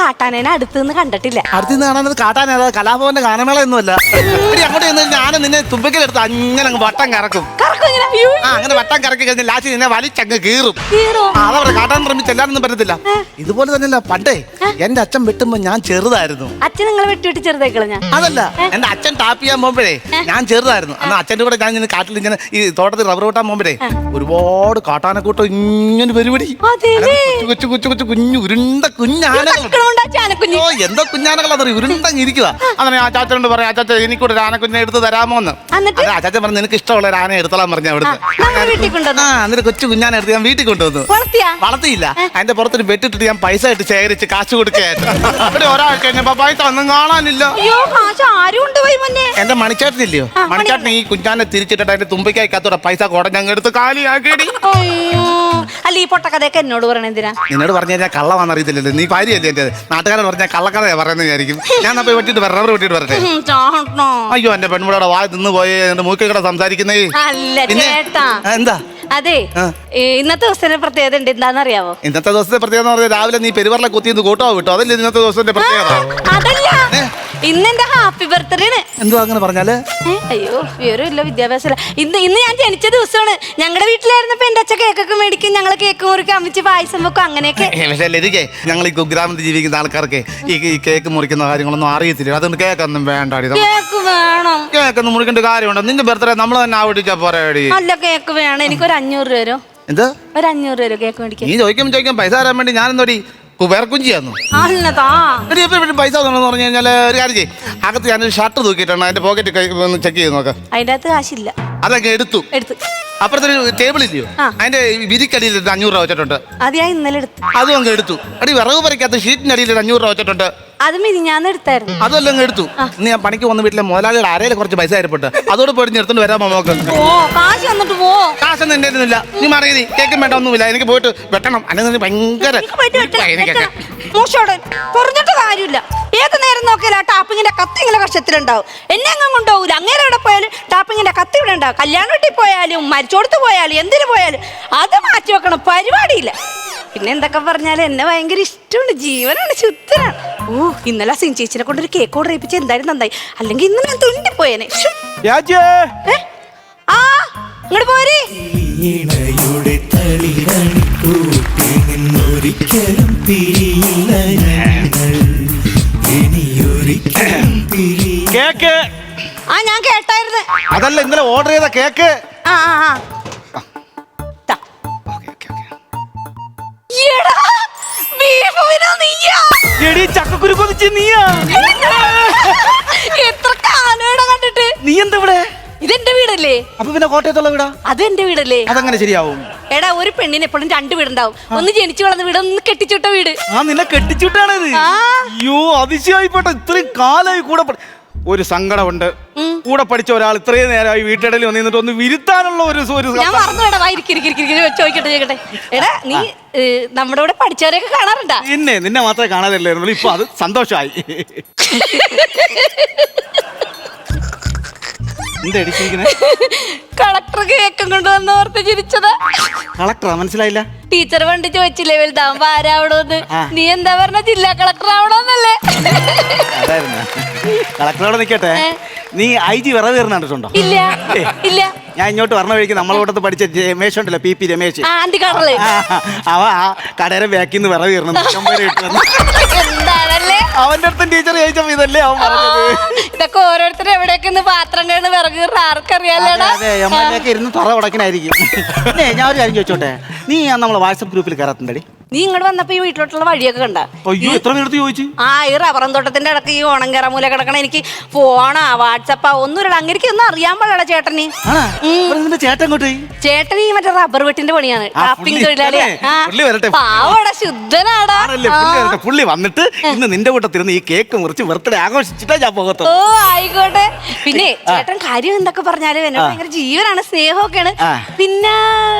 കാട്ടാനേനെ അടുത്തുനിന്ന് കണ്ടിട്ടില്ല. അടുത്തുനിന്ന് കാണാനത് കാട്ടാന കലാഭവന്റെ ഗാനമേള ഒന്നുമല്ല. അങ്ങോട്ട് ചെന്ന് ഞാൻ നിന്നെ തുമ്പിക്കലെടുത്ത് അങ്ങനെ അങ്ങ് വട്ടം കറക്കും. അങ്ങനെ വട്ടം കറക്കി കഴിഞ്ഞാൽ ലാസ്റ്റ് നിന്നെ വലിച്ചങ്ങ് കീറും. അതവിടെ കാട്ടാൻ ശ്രമിച്ച് എല്ലാരൊന്നും പറ്റത്തില്ല. ഇതുപോലെ തന്നെയല്ല പണ്ടേ എന്റെ അച്ഛൻ വെട്ടുമ്പോ ഞാൻ ചെറുതായിരുന്നു. അച്ഛൻ നിങ്ങളെ വെട്ടിവിട്ട് ചെറുതായിക്കളഞ്ഞ? അതല്ല, എന്റെ അച്ഛൻ ടാപ്പ് ചെയ്യാൻ പോകുമ്പോഴേ ഞാൻ ചെറുതായിരുന്നു. അന്ന് അച്ഛൻ്റെ കൂടെ ഞാൻ ഇങ്ങനെ കാട്ടിൽ ഇങ്ങനെ ഈ തോട്ടത്തിൽ റബ്ബർ വെട്ടാൻ പോകുമ്പോഴേ ഒരുപാട് കാട്ടാനക്കൂട്ടം ഇങ്ങനെ പരിപാടി. കൊച്ചു കൊച്ചു കൊച്ചു കുഞ്ഞു ഉരുണ്ട കുഞ്ഞാനകൾ. എന്തോ കുഞ്ഞാനകളാ ഉരുണ്ടങ്ങ് ഇരിക്കുക. അങ്ങനെ ആ ചാച്ചനോട് പറയാം, അച്ചാച്ച എനിക്കൂടെ ഒരു ആനക്കുഞ്ഞിനെ എടുത്ത് തരാമോന്ന്. അച്ചാച്ചൻ പറഞ്ഞു നിനക്ക് ഇഷ്ടമുള്ള ഒരു ആനയെ എടുത്തോളാൻ പറഞ്ഞു. അവിടുത്തെ എന്നിട്ട് കൊച്ചു കുഞ്ഞാനെ എടുത്ത് ഞാൻ വീട്ടിൽ കൊണ്ടുവന്നു. വളർത്തിയില്ല, അതിന്റെ പുറത്തൊരു ബെറ്റിട്ടിട്ട് ഞാൻ പൈസ ഇട്ട് ശേഖരിച്ച് കാശ് കൊടുക്കായിരുന്നു. അവിടെ ഒരാൾക്ക് കഴിഞ്ഞപ്പോ പൈസ ഒന്നും കാണാനില്ല. എന്റെ മണിച്ചേട്ടനില്ലയോ, മണിച്ചേട്ടൻ ഈ കുഞ്ഞാനെ തിരിച്ചിട്ടിട്ട് അതിന്റെ തുമ്പിക്കകത്തോടെ പൈസ കുടഞ്ഞങ്ങ് എടുത്ത് കാലിയാക്കി. അല്ല ഈ പൊട്ടക്കഥയൊക്കെ എന്നോട് പറയണ എന്തിനാ? നിന്നോട് പറഞ്ഞു കഴിഞ്ഞാൽ കള്ളമാണെന്ന് അറിയത്തില്ലല്ലോ, നീ ഭാര്യയല്ലേ എന്റെ. നാട്ടുകാരോട് പറഞ്ഞാൽ കള്ളക്കഥയാ പറയുന്നത് വിചാരിക്കും. ഞാൻ പോയി വെട്ടിട്ട് റബ്ബർ വെട്ടിട്ട് വരട്ടെ. അയ്യോ എന്റെ പെൺമുടയുടെ വായ നിന്ന് പോയേ, എന്റെ മൂക്കിൽ കൂടെ സംസാരിക്കുന്നേ. എന്താ അതെ, ഇന്നത്തെ ദിവസത്തിന്റെ പ്രത്യേകത ഉണ്ട്. എന്താണെന്നറിയാവോ? ഇന്നത്തെ ദിവസത്തെ പ്രത്യേകത എന്ന് പറഞ്ഞാൽ രാവിലെ നീ പെരുവറിലെ കുത്തിന്ന് കൂട്ടോ വിട്ടോ, അതല്ലേ ഇന്നത്തെ ദിവസത്തിന്റെ പ്രത്യേകത. അതല്ല, ഇന്നെന്റെ ഹാപ്പി ബർത്ത്ഡേ ആണ്. എന്തോ അങ്ങനെ പറഞ്ഞാല്? അയ്യോ വിവരമില്ല, വിദ്യാഭ്യാസമില്ല. ഇന്ന് ഞാൻ ജനിച്ച ദിവസമാണ്. ഞങ്ങളുടെ വീട്ടിലായിരുന്നപ്പോ എന്റെ അച്ഛൻ കേക്കൊക്കെ മേടിക്കും, ഞങ്ങള് കേക്ക് മുറിക്കും, അമ്മച്ച് പായസം വെക്കും, അങ്ങനെയൊക്കെ. പക്ഷേ ഞങ്ങൾ ഈ കുഗ്രാമത്തിൽ ജീവിക്കുന്ന ആൾക്കാർക്ക് ഈ കേക്ക് മുറിക്കുന്ന കാര്യങ്ങളൊന്നും അറിയത്തില്ല. അതുകൊണ്ട് കേക്കൊന്നും വേണ്ട. കേക്ക് വേണം? കേക്കൊന്നും മുറിക്കേണ്ട കാര്യമുണ്ടോ? നിന്റെ ബർത്ത്ഡേ നമ്മൾ തന്നെ ആവടിച്ചാ പോരാടി. അല്ല, കേക്ക് വേണം. എനിക്കൊരു 500 രൂപ തരോ? എന്താ ഒരു 500 രൂപ കേക്ക് മേടിക്കും? നീ ചോദിക്കാൻ പൈസ തരാൻ വേണ്ടി ഞാൻ എന്തോടി കുബേർക്കുഞ്ചിയാന്നു പൈസ എന്ന് പറഞ്ഞു കഴിഞ്ഞാൽ ഒരു കാര്യം ചെയ്യും. അകത്ത് ഞാനൊരു ഷർട്ട് തൂക്കിയിട്ടാണ്, അതിന്റെ പോക്കറ്റ് ചെക്ക് ചെയ്ത് നോക്കാം. അതിന്റെ അകത്ത് കാശില്ല. അതൊക്കെ എടുത്തു. അപ്പുറത്തൊരു ടേബിൾ ഇല്ലയോ, അതിന്റെ വിരിക്കടിയിൽ 500 രൂപ വെച്ചിട്ടുണ്ട്. അത് ഞാൻ ഇന്നലെ എടുത്തു. അതും അങ്ങ് എടുത്തു. അടി വിറക് പറിക്കാത്ത ഷീറ്റിന്റെ അടിയിൽ 500 രൂപ വെച്ചിട്ടുണ്ട്. അതും ഞാൻ എടുത്തായിരുന്നു. അതെല്ലാം അങ്ങ് എടുത്തു. ഇന്ന് ഞാൻ പണിക്ക് വന്ന വീട്ടിലെ മുതലാളിയുടെ അരയിൽ കുറച്ച് പൈസ ആയിരപ്പെട്ട് അതോട് പോയി എടുത്തോണ്ട് വരാമോ നോക്ക്. കാശൊന്നും എന്റെ ഇരുന്നില്ല. നീ മറിയത് കേൾക്കും വേണ്ട, ഒന്നുമില്ല. എനിക്ക് പോയിട്ട് വെട്ടണം, അല്ലെങ്കിൽ ഭയങ്കര പറഞ്ഞിട്ട് കാര്യമില്ല. ഏത് നേരം നോക്കിയാലും ആ ടാപ്പിങ്ങിന്റെ കത്തി ഇങ്ങനെ കക്ഷത്തിലുണ്ടാവും. എന്നെ അങ്ങ് കൊണ്ടുപോകില്ല. അങ്ങനെ എവിടെ പോയാലും ടാപ്പിങ്ങിന്റെ കത്തി ഇവിടെ ഉണ്ടാവും. കല്യാണ വീട്ടിൽ പോയാലും മരിച്ചോടത്ത് പോയാലും എന്തിനു പോയാലും അത് മാറ്റി വെക്കണം, പരിപാടിയില്ല. പിന്നെ എന്തൊക്കെ പറഞ്ഞാലും എന്നെ ഭയങ്കര ഇഷ്ടമുണ്ട്, ജീവനാണ്, ശുദ്ധനാണ്. ഇന്നലെ സിൻ ചേച്ചിനെ കൊണ്ട് ഒരു കേക്ക് ഓർഡർ ചെയ്യിപ്പിച്ച് എന്തായാലും നന്നായി, അല്ലെങ്കിൽ ഇന്ന് ഞാൻ തുണ്ടിപ്പോയേനെ. ഇങ്ങോട്ട് പോരെ. കേക്ക് ഞാൻ കേട്ടായിരുന്നു. അതല്ല ഇന്നലെ ഓർഡർ ചെയ്ത കേക്ക്. ചക്കക്കുരു കൊതിച്ച് നീയാ? എത്ര കാലോടെ കണ്ടിട്ട്. നീ എന്താ ഇവിടെ? ഇതെന്റെ വീടല്ലേ? അപ്പൊ പിന്നെ കോട്ടയത്തുള്ള വീടാ? അത് എന്റെ വീടല്ലേ? അതങ്ങനെ ശരിയാവും? എടാ, ഒരു പെണ്ണിന് എപ്പോഴും 2 വീടുണ്ടാവും. ഒന്ന് ജനിച്ചു വളർന്ന വീട്, ഒന്ന് കെട്ടിച്ചുട്ട വീട്. നിന്നെ കെട്ടിച്ചുട്ടാണത്? അയ്യോ അതിശയായിപ്പോട്ടെ. ഇത്രയും കാലായി കൂടെ ഒരു സങ്കടമുണ്ട്. കൂടെ പഠിച്ച ഒരാൾ ഇത്രയും നേരമായി വീട്ടിടയിൽ വന്നിട്ട് ഒന്ന് വിരുത്താനുള്ള ഒരു ഞാൻ ചോദിക്കട്ടെ. എടാ, നീ നമ്മുടെ ഇവിടെ പഠിച്ചവരെയൊക്കെ കാണാറുണ്ടാ? നിന്നെ മാത്രമേ കാണാതില്ലായിരുന്നു. ഇപ്പൊ അത് സന്തോഷമായി. കളക്ടർ കേക്കും കൊണ്ടുവന്ന് ഓർത്ത് ചിരിച്ചതാ. കളക്ടറാ? മനസ്സിലായില്ല. ടീച്ചർ പണ്ട് ചോദിച്ചില്ലേ വലുതാവുമ്പോ ആരാവണോന്ന്? നീ എന്താ പറഞ്ഞ ജില്ലാ കളക്ടർ ആവണോന്നല്ലേ? കളക്ടറോടെ നിക്കട്ടെ. നീ IG വിറവ് കയറുന്ന കണ്ടിട്ടുണ്ടോ? ഇല്ല ഇല്ല. ഞാൻ ഇങ്ങോട്ട് പറഞ്ഞ വഴിക്ക് നമ്മളെ കൂട്ടത്ത് പഠിച്ച രമേശ് ഉണ്ടല്ലോ, PP രമേശ്. അവ ആ കടയുടെ ബാക്കിന്ന് വിറവ് കയറുന്നു. അവന്റെ അടുത്തും ടീച്ചർ ചോദിച്ചപ്പോ ഇതല്ലേ അവൻ പറഞ്ഞത്. ഇതൊക്കെ ഓരോരുത്തരും എവിടേക്ക് പാത്രം കഴിഞ്ഞ് വിറക് ആർക്കറിയാലോ. ഇരുന്ന് തുറ ഉടക്കനായിരിക്കും. ഞാൻ ഒരു കാര്യം ചോദിച്ചോട്ടെ, നീ നമ്മളെ വാട്സപ്പ് ഗ്രൂപ്പിൽ കയറത്തുണ്ടടി? നീ ഇങ്ങോട്ട് വന്നപ്പോ ഈ വീട്ടിലോട്ടുള്ള വഴിയൊക്കെ കണ്ട? അയ്യോ, എത്ര പേർക്ക് ചോദിച്ചു? ഈ റബ്ബറും തോട്ടത്തിന്റെ ഇടക്ക് ഈ ഓണം കയറാമൂല കിടക്കണ എനിക്ക് ഫോണാ വാട്സപ്പാ ഒന്നും അങ്ങനെയൊക്കെ ഒന്നും അറിയാൻ പാടില്ല ചേട്ടന്. ചേട്ടന് ഈ മറ്റേ റബ്ബർ വെട്ടിന്റെ പണിയാണ്, ടാപ്പിംഗ് തൊഴിലാളിയാ. പാവടാ, ശുദ്ധനാടാ. പുള്ളി വന്നിട്ട് ഇന്ന് നിന്റെ കൂട്ടത്തിരുന്ന് ഈ കേക്ക് മുറിച്ച് ബർത്ത്ഡേ ആഘോഷിച്ചിട്ടാ ഞാൻ പോകത്തു. ആയിക്കോട്ടെ. പിന്നെ ചേട്ടൻ കാര്യം എന്തൊക്കെ പറഞ്ഞാലും എന്നോട് ഭയങ്കര ജീവനാണ്, സ്നേഹമൊക്കെയാണ്. പിന്നെ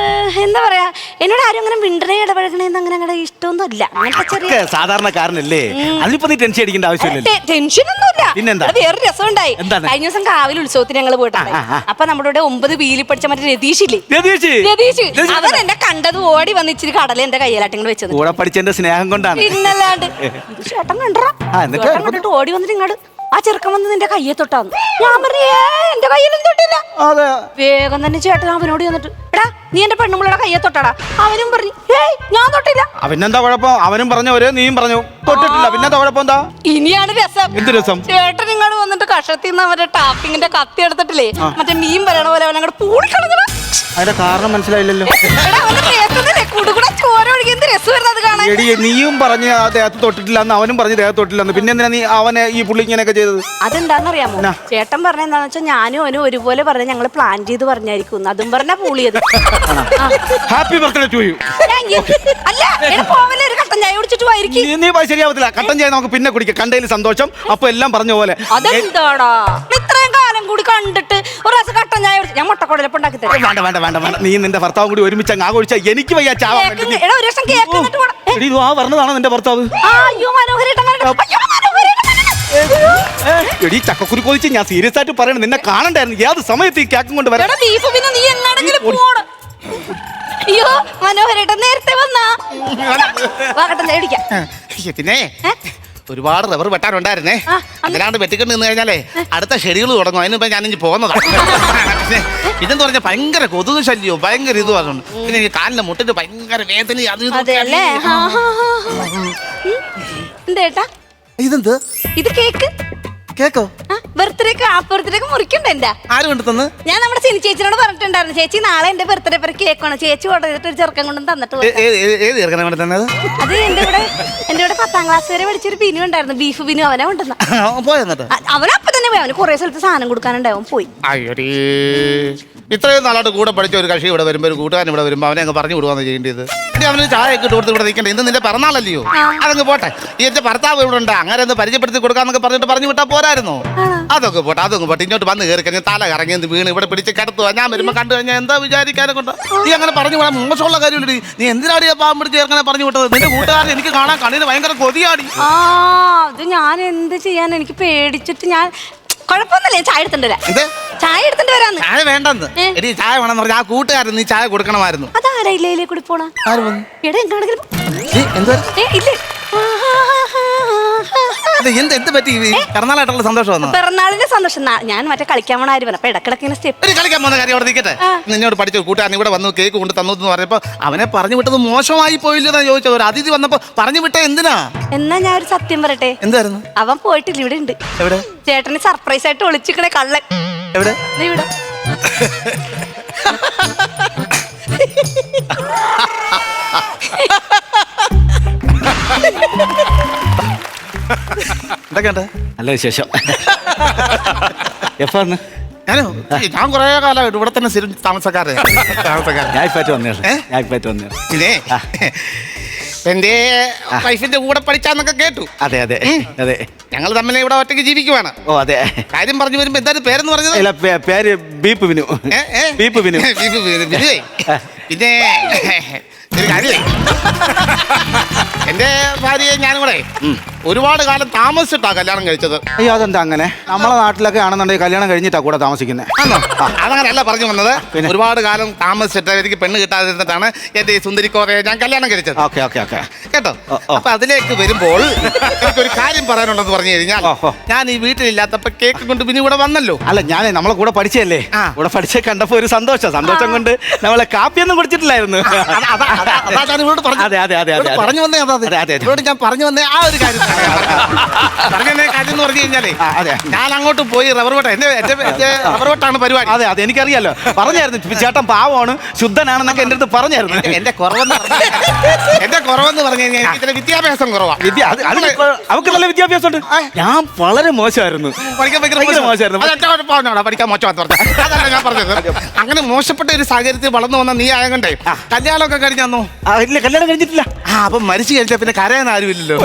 എന്താ പറയാ, എന്നോട് ആരും അങ്ങനെ മിണ്ടനെ ഇടപഴകണേന്ന് അങ്ങനെ ഇഷ്ടമൊന്നും ഇല്ല. അങ്ങനത്തെ സാധാരണക്കാരനല്ലേ, അതിനിപ്പോ നീ ടെൻഷൻ അടിക്കേണ്ട ആവശ്യമില്ല. ടെൻഷനൊന്നുമില്ല. പിന്നെന്താ, വേറൊരു രസം ഉണ്ടായി. കഴിഞ്ഞ ദിവസം കാവിൽ ഉത്സവത്തിന് ഞങ്ങൾ പോയിട്ടുണ്ട്. അപ്പൊ നമ്മുടെ ഇവിടെ 9 ബിയിൽ പഠിച്ച മറ്റേ രതീഷില്ലേ, രതീഷ് അവൻ എന്നെ കണ്ടത് ഓടി വന്ന് ഇച്ചിരി കടല എന്റെ കയ്യിലാട്ടിങ്ങൾ വെച്ചത്. കൂടെ പഠിച്ചെന്റെ സ്നേഹം കൊണ്ടാണ്. പിന്നല്ലാണ്ട് ചേട്ടൻ കണ്ടിട്ട് ഓടി വന്നിട്ട് ഇങ്ങോട്ട് ആ ചെറുക്കൻ വന്ന് നിന്റെ കയ്യെ തൊട്ടാന്ന്. ഞാൻ പറഞ്ഞേ എന്റെ കയ്യിലൊന്നും തൊട്ടില്ല. വേഗം തന്നെ ചേട്ടൻ അവനോട് വന്നിട്ട്, എടാ നീ എന്റെ പെണ്ണുമ്പിളുടെ കയ്യെ തൊട്ടാടാ. അവനും പറഞ്ഞു ഏയ് ഞാൻ തൊട്ടില്ല. അവനെന്താ കുഴപ്പം? അവനും പറഞ്ഞു ഒരേ നീയും പറഞ്ഞു തൊട്ടിട്ടില്ല. പിന്നെന്താ കുഴപ്പം? എന്താ ഇനിയാണ് രസം. എന്ത് രസം? ചേട്ടൻ ഇങ്ങോട്ട് വന്നിട്ട് കഷത്തിന്ന് അവരുടെ ടാപ്പിങ്ങിന്റെ കത്തി എടുത്തിട്ടില്ലേ, മറ്റേ മീൻ പറയണ പോലെ അവൻ അങ്ങോട്ട് പൂളിക്കളഞ്ഞ. അതിന്റെ കാരണം മനസ്സിലായില്ലല്ലോ. ചോര ഒഴുകി എന്ത് രസം വരുന്നത് കാണാൻ. നീയും പറഞ്ഞ് ദേഹത്ത് തൊട്ടിട്ടില്ല, അവനും പറഞ്ഞ് ദേഹത്ത് തൊട്ടില്ലെന്ന്. പിന്നെ എന്തിനാ നീ അവനെ ഈ പുള്ളി ഇങ്ങനെയൊക്കെ ചെയ്തത്? അതെന്താന്നറിയാമോ, ചേട്ടൻ പറഞ്ഞ എന്താന്ന് വെച്ചാൽ ഞാനും അവനും ഒരുപോലെ പറഞ്ഞ ഞങ്ങൾ പ്ലാൻ ചെയ്ത് പറഞ്ഞായിരിക്കും. അതും പറഞ്ഞ പൂളിയത്. Happy birthday to you. അല്ല പോവല്ലേ, ഒരു കട്ടൻ ചായ കുടിച്ചിട്ട് പോയിരിക്കും. നീ ശരിയാവത്തില്ല. കട്ടൻ ചായ നമുക്ക് പിന്നെ കുടിക്കാം. കണ്ടതിൽ സന്തോഷം. അപ്പൊ എല്ലാം പറഞ്ഞ പോലെ. അതെന്താടാ ഇത്രയും കാലം കൂടി കണ്ടിട്ട് ഒരു ദിവസം കട്ടൻ ചായ കുടിച്ചു. ഞാൻ മുട്ടക്കുടലപ്പം ഉണ്ടാക്കി തരാം. വേണ്ട വേണ്ട വേണ്ട വേണ്ട, നീ നിന്റെ ഭർത്താവും കൂടി ഒരുമിച്ച് അങ്ങ് ആഘോഷിച്ചാ എനിക്ക് വയ്യ. ആ പറഞ്ഞതാണോ നിന്റെ ഭർത്താവ്? എടി ചക്കക്കുരു കൊതിച്ച് ഞാൻ സീരിയസ് ആയിട്ട് പറയണം, നിന്നെ കാണണ്ടായിരുന്നു. ഏത് സമയത്ത് ഈ കേക്കും കൊണ്ട് വരാം? അയ്യോ മനോഹരേട്ടൻ നേരത്തെ വന്നാ പിന്നെ ഒരുപാട് റബ്ബർ വെട്ടാനുണ്ടായിരുന്നേ. അതിലാണ്ട് വെട്ടിക്കൊണ്ട് നിന്ന് കഴിഞ്ഞാലേ അടുത്ത ഷെഡ്യൂൾ തുടങ്ങും. അതിനിപ്പോ ഞാനിഞ്ഞ് പോകുന്നതാണ്. ഇതെന്ന് പറഞ്ഞാൽ ഭയങ്കര കൊതുക് ശല്യവും ഭയങ്കര ഇതും അതുകൊണ്ട്. പിന്നെ ഈ കാലിന്റെ മുട്ടിന് ഭയങ്കര വേദന. എന്തേട്ടാ ഇതെന്ത്? ഇത് കേക്ക്. കേക്കോ? ബർത്ത്ഡേക്ക് മുറിക്കണ്ട. എന്റെ ആര് കൊണ്ട് തന്ന്? ഞാൻ നമ്മുടെ സിനി ചേച്ചിനോട് പറഞ്ഞിട്ടുണ്ടായിരുന്നു, ചേച്ചി നാളെ എന്റെ ബർത്ത്ഡേ കേക്കാണ്. ചേച്ചി ഓർഡർ ചെയ്തിട്ട് ഒരു ചെറുക്കൻ കൊണ്ടും തന്നിട്ട്. ഏത് ചെറുക്കനെ കൊണ്ട് തന്നത്? അത് എന്റെ ഇവിടെ 10ാം ക്ലാസ് വരെ പഠിച്ചൊരു ബിനു ഉണ്ടായിരുന്നു, ബീഫ് ബിനു. അവനെ കൊണ്ടുവന്ന പോയെന്നിട്ട് അവനപ്പൊ തന്നെ പോയി. അവന് കുറെ സ്ഥലത്ത് സാധനം കൊടുക്കാനുണ്ടാവും. പോയി. അയ്യോടി, ഇത്രയും നാളായിട്ട് കൂടെ പഠിച്ച ഒരു കക്ഷി ഇവിടെ വരുമ്പോ, ഒരു കൂട്ടുകാരൻ ഇവിടെ വരുമ്പോ അവനെ അങ്ങ് പറഞ്ഞു വിടുവാന്ന് ചെയ്യേണ്ടത്. അവന് ചായ ഒക്കെ ഇട്ട് കൊടുത്ത് ഇവിടെ നിൽക്കണ്ടേ? ഇന്ന് നിന്റെ പിറന്നാളല്ലയോ? അതങ്ങ് പോട്ടെ. ഈ എന്റെ ഭർത്താവ് ഇവിടെ ഉണ്ട്, അങ്ങനെ ഒന്ന് പരിചയപ്പെടുത്തി കൊടുക്കാന്നൊക്കെ പറഞ്ഞിട്ട് പറഞ്ഞു വിട്ടാ പോരായിരുന്നോ? അതൊക്കെ പോട്ടെ, അതൊക്കെ പോട്ടെ. ഇങ്ങോട്ട് വന്ന് കയറി കഴിഞ്ഞാൽ തല കറങ്ങി വീണ് ഇവിടെ പിടിച്ച് കിടത്തുക. ഞാൻ വരുമ്പോ കണ്ടു കഴിഞ്ഞാൽ എന്താ വിചാരിക്കാനെ കൊണ്ട്? നീ അങ്ങനെ പറഞ്ഞു വിടാൻ മോശമുള്ള കാര്യമില്ല. നീ എന്തിനാടി പാവം പിടിച്ച് ചേർക്കണേ പറഞ്ഞു വിട്ടത്? നിന്റെ കൂട്ടുകാരൻ എനിക്ക് കാണാൻ കണ്ണിന് ഭയങ്കര കൊതിയാടി. അത് ഞാൻ എന്ത് ചെയ്യാൻ, എനിക്ക് പേടിച്ചിട്ട് ഞാൻ കുഴപ്പമൊന്നുമില്ല. ചായ എടുത്തിട്ടില്ല. ചായ എടുത്തിട്ട് വരാന്ന്. ചായ വേണ്ടെന്ന്. എടി ചായ വേണമെന്ന് പറഞ്ഞാൽ ആ കൂട്ടുകാരൻ നീ ചായ കൊടുക്കണമായിരുന്നു. അതാരാ ഇല്ലേ കൂടി പോണ? എടാ എങ്ങാണെങ്കിലും ഇല്ലേ എന്ത് പറ്റി? പിറന്നാളായിട്ടുള്ള സന്തോഷം വന്നു. പിറന്നാളിന്റെ സന്തോഷം. ഞാൻ മറ്റേ കളിക്കാൻ പോണ ആര് അപ്പൊ ഇടക്കിടക്ക് സ്റ്റെപ്പ് കളിക്കാൻ പോകുന്ന കാര്യം അവിടെ നിൽക്കട്ടെ. നിന്നോട് പഠിച്ച കൂട്ടുകാരൻ ഇവിടെ വന്നു കേക്ക് കൊണ്ട് തന്നു എന്ന് പറഞ്ഞപ്പോ അവനെ പറഞ്ഞു വിട്ടത് മോശമായി പോയില്ലെന്നാ ചോദിച്ചത്. ഒരു അതിഥി വന്നപ്പോ പറഞ്ഞു വിട്ട എന്തിനാ? എന്നാ ഞാൻ ഒരു സത്യം പറയട്ടെ. എന്തായിരുന്നു? അവൻ പോയിട്ടില്ല, ഇവിടെ ഉണ്ട്. എവിടെ? ചേട്ടന് സർപ്രൈസ് ആയിട്ട് ഒളിച്ചിക്കണേ കള്ളൻ. എവിടെ? ഇവിടെ. എന്തൊക്കെയുണ്ട്? നല്ല വിശേഷം. എപ്പാണ്? ഞാൻ കുറെ കാലമായിട്ട് ഇവിടെ തന്നെ സ്ഥിരം താമസക്കാരൻ. പിന്നെ എന്റെ വൈഫിന്റെ കൂടെ പഠിച്ചാന്നൊക്കെ കേട്ടു. അതെ അതെ അതെ. ഞങ്ങൾ തമ്മിൽ ഇവിടെ ഒറ്റയ്ക്ക് ജീവിക്കുവാണ്. ഓ അതെ. കാര്യം പറഞ്ഞു വരുമ്പോ എന്തായാലും പേരെന്ന് പറഞ്ഞത്? പേര് ബീപ്പ് വിനു. ബീപ്പ് വിനു. പിന്നെ ഒരു കാര്യമേ, എന്റെ ഭാര്യയെ ഞാനും കൂടെ ഒരുപാട് കാലം താമസിച്ചിട്ടാ കല്യാണം കഴിച്ചത്. അയ്യോ അതെന്താ അങ്ങനെ? നമ്മളെ നാട്ടിലൊക്കെ ആണെന്നുണ്ടെങ്കിൽ കല്യാണം കഴിഞ്ഞിട്ടാ കൂടെ താമസിക്കുന്നത്. അതങ്ങനെയല്ല പറഞ്ഞു വന്നത്. ഒരുപാട് കാലം താമസിച്ചിട്ട് എനിക്ക് പെണ്ണ് കിട്ടാതിരുന്നിട്ടാണ് എന്റെ ഈ സുന്ദരിക്കോറയെ ഞാൻ കല്യാണം കഴിച്ചത്. കേട്ടോ? അപ്പൊ അതിലേക്ക് വരുമ്പോൾ എനിക്കൊരു കാര്യം പറയാനുണ്ടെന്ന് പറഞ്ഞു കഴിഞ്ഞാൽ, ഞാൻ ഈ വീട്ടിലില്ലാത്തപ്പോ കേക്ക് കൊണ്ട് പിന്നെ ഇവിടെ വന്നല്ലോ. അല്ല ഞാൻ നമ്മളെ കൂടെ പഠിച്ചല്ലേ, കൂടെ പഠിച്ച കണ്ടപ്പോ ഒരു സന്തോഷം കൊണ്ട് നമ്മളെ കാപ്പിയൊന്നും കുടിച്ചിട്ടില്ലായിരുന്നു. പറഞ്ഞു വന്നേ ഞാൻ പറഞ്ഞു വന്നേ ആ ഒരു കാര്യം. കാര്യം എന്ന് പറഞ്ഞു കഴിഞ്ഞാലേ, ഞാൻ അങ്ങോട്ട് പോയി റബ്ബർ വെട്ട. എന്റെ റബ്ബർ വെട്ടാണ് പരിപാടി. അതെ അതെ എനിക്കറിയാലോ. പറഞ്ഞായിരുന്നു ചേട്ടൻ പാവമാണ്, ശുദ്ധനാണെന്നൊക്കെ എന്റെ അടുത്ത് പറഞ്ഞായിരുന്നു. എന്റെ കുറവെന്ന് പറഞ്ഞു കഴിഞ്ഞാൽ ഇതിന്റെ വിദ്യാഭ്യാസം കുറവാണ്. അവർക്ക് നല്ല വിദ്യാഭ്യാസം ഉണ്ട്. ഞാൻ വളരെ മോശമായിരുന്നു, പഠിക്കാൻ മോശം. അതല്ല ഞാൻ പറഞ്ഞത്. അങ്ങനെ മോശപ്പെട്ട ഒരു സാഹചര്യത്തിൽ വളർന്നു വന്ന നീ ആയകൊണ്ടേ കല്യാണമൊക്കെ കഴിഞ്ഞോ? ഇല്ല, കല്യാണം കഴിഞ്ഞിട്ടില്ല. അപ്പൊ മരിച്ചു കഴിഞ്ഞാൽ പിന്നെ കരയാൻ ആരുമില്ലല്ലോ.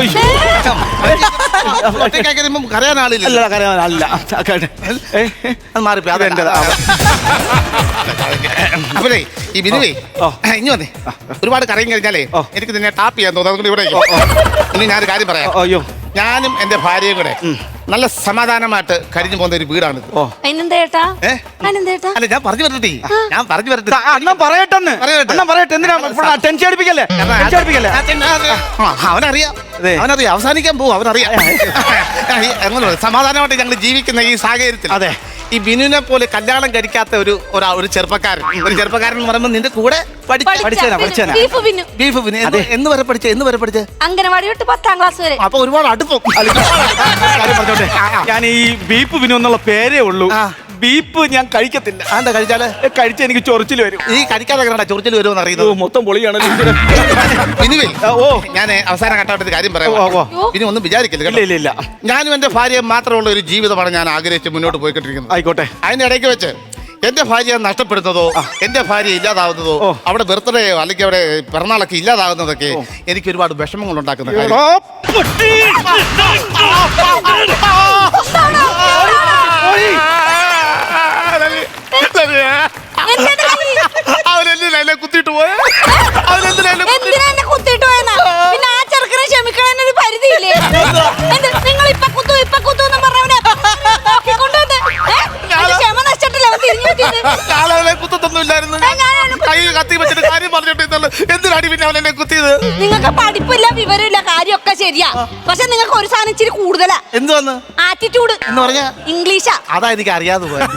ഒറ്റയ്ക്കാക്കി കഴിയുമ്പോ കരയാൻ ആളില്ല. അല്ല കരയാൻ അല്ല അത് മാറിപ്പോ അത് എന്റേതാ. അപ്പഴേ ഈ ബിനുവേ ഓ. ഇനി വന്നേ ഒരുപാട് കരയും കഴിഞ്ഞാലേ ഓ. എനിക്ക് നിന്നെ ടാപ്പ് ചെയ്യാൻ തോന്നുന്നു. അതുകൊണ്ട് ഇവിടെ ഇനി ഞാനൊരു കാര്യം പറയാം. അയ്യോ ഞാനും എന്റെ ഭാര്യയും കൂടെ നല്ല സമാധാനമായിട്ട് കഴിഞ്ഞു പോകുന്ന ഒരു വീടാണ്. ഓ അതിനെന്തേട്ടാ ഏ? അതിനെന്തേട്ടാ അല്ല ഞാൻ പറഞ്ഞു വരട്ടെ അണ്ണൻ പറയട്ടെന്ന് പറയട്ടെ. അണ്ണൻ പറയട്ടെ എന്തിനാ ടെൻഷൻ അടിപ്പിക്കല്ലേ ടെൻഷൻ അടിപ്പിക്കല്ലേ അവനറിയാം അതെ. അവനറിയാം അവസാനിക്കാൻ പോകും അവനറിയാം. എങ്ങനെ സമാധാനമായിട്ട് ഞങ്ങൾ ജീവിക്കുന്ന ഈ സാഹചര്യത്തിൽ അതെ. ഈ ബിനുവിനെ പോലെ കല്യാണം കഴിക്കാത്ത ഒരു ചെറുപ്പക്കാരൻ എന്ന് പറയുമ്പോൾ നിന്റെ കൂടെ പഠിച്ചേനാ. ബീഫ് പിന്നു ബീഫ് പിന്നെ എന്ന് വരെ പഠിച്ചേ അംഗനവാടി തൊട്ട് 10ാം ക്ലാസ് വരെ. അപ്പൊ ഒരുപാട് അടുപ്പം. കാര്യം പറഞ്ഞോട്ടെ ഞാൻ ഈ ബീപ്പ് വിനു എന്നുള്ള പേരേ ഉള്ളൂ. ആ. ബീപ്പ് ഞാൻ കഴിക്കത്തില്ല. എന്താ കഴിച്ചാല് കഴിച്ച എനിക്ക് ചൊറിച്ചിൽ വരും. ഈ കഴിക്കാതെ ചൊറിച്ചിൽ വരുമെന്ന് അറിയുന്നത് മൊത്തം പൊളിയാണ്. ബിനുവേ ഓ ഞാൻ അവസാന ഘട്ടമായിട്ട് കാര്യം പറയാം. ഓ. ഇനി ഒന്നും വിചാരിക്കില്ല ഇല്ല ഇല്ല ഇല്ല ഞാനും എന്റെ ഭാര്യയും മാത്രമുള്ള ഒരു ജീവിതമാണ് ഞാൻ ആഗ്രഹിച്ച് മുന്നോട്ട് പോയിക്കൊണ്ടിരിക്കുന്നത്. ആയിക്കോട്ടെ. അതിന്റെ ഇടയ്ക്ക് വെച്ച് എന്റെ ഭാര്യ നഷ്ടപ്പെടുന്നതോ എന്റെ ഭാര്യ ഇല്ലാതാവുന്നതോ ഓ. അവിടെ ബർത്ത്ഡേയോ അല്ലെങ്കിൽ അവിടെ പിറന്നാളൊക്കെ ഇല്ലാതാകുന്നതൊക്കെ എനിക്ക് ഒരുപാട് വിഷമങ്ങൾ ഉണ്ടാക്കുന്ന കാര്യം. എടാ, പൊട്ടി. ഓയ്. അവരെന്തിനാ കുത്തിയിട്ട് പോയ എന്തിനാ എന്നെ കുത്തിയിട്ട് പോയെന്നാ? പിന്നെ ആ ചെറുക്കനെ ക്ഷമിക്കണതിനൊരു പരിധിയില്ലേ? നിങ്ങൾ ഇപ്പൊ കുത്തു എന്ന് പറഞ്ഞവനെ നോക്കിക്കൊണ്ടുവന്ന് ക്ഷമ നഷ്ടത്തില്ല അവൻ തിരിഞ്ഞു പറ്റിയത്. ഞാനവനെ കുത്തൊന്നുമില്ലായിരുന്നു. കൈ കത്തി വെച്ചിട്ട് കാര്യം പറഞ്ഞിട്ടുള്ളൂ. എന്തിനാടി പിന്നെ അവൻ എന്നെ കുത്തിയത്? നിങ്ങൾക്ക് പഠിപ്പില്ല വിവരമില്ല കാര്യമൊക്കെ ശരിയാ. പക്ഷെ നിങ്ങൾക്ക് ഒരു സാധനം ഇച്ചിരി കൂടുതലാ. എന്ത് വന്ന് ആറ്റിറ്റ്യൂഡ് എന്ന് പറഞ്ഞാ ഇംഗ്ലീഷാ. അതാ എനിക്ക് അറിയാതെ പോയത്.